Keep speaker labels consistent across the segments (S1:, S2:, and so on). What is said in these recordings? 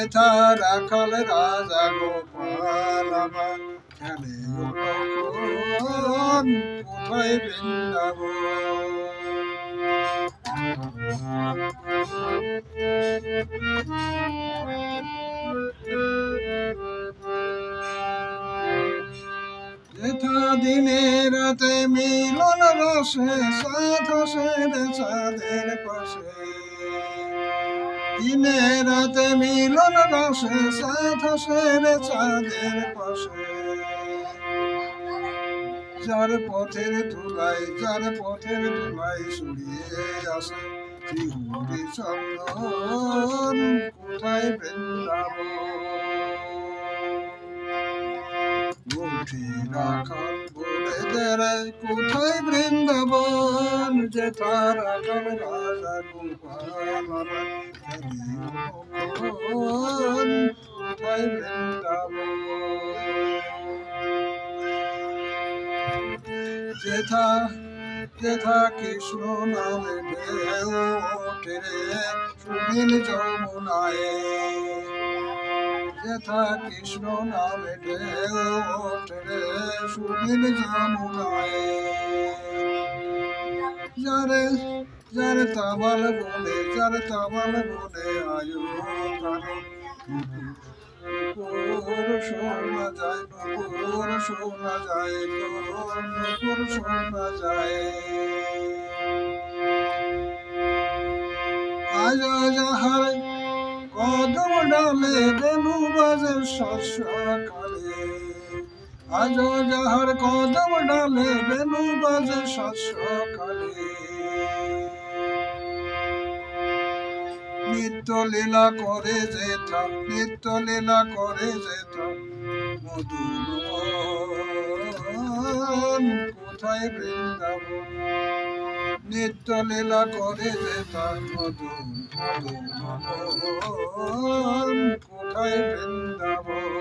S1: যেথা রাখাল রাজা গোপাল আমার খেলে যখন কোথায় বৃন্দাবন। যেথা দিনে রাতে মিলন রসে সাথ সের চাঁদের পাশে, দিনে রাতে মিলন রসে সাথ সের চাঁদের পাশে, যার পথের ধুলাই সরিয়ে আসে ত্রিহুরি চন্দন কোথায় বৃন্দাবন। উঠি রাখাল বলে দেরে কোথায় বৃন্দাবন, যেথা রাখাল রাজা গোপাল কোথায় বৃন্দাবন। যেথা কৃষ্ণ নামে ঢেউ ওঠে রে সুনীল যমুনায়, যেথা কৃষ্ণ নামে ঢেউ ওঠে রে সুনীল যমুনায়, যারে তামাল বনে আয়ু কানে নুপুর শোনা যায়, নুপুর শোনা যায়। আজ যাহার কদম ডালে বেনু বাজে সকালে, আজ যাহার কদম ডালে বেনু বাজে সকালে, নিত্য লীলা করে যেথা মধুর কোথায় বৃন্দাবন। নিত্য লীলা করে যেথা মধুর কোথায় বৃন্দাবন।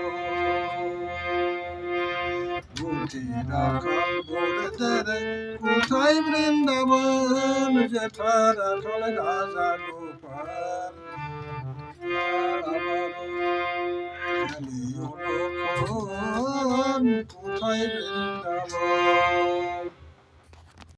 S1: বুঝি রাখাল বলে দেরে কোথায় বৃন্দাবন, যেথা রাখাল রাজা গোপাল কোথায় বৃন্দাবন।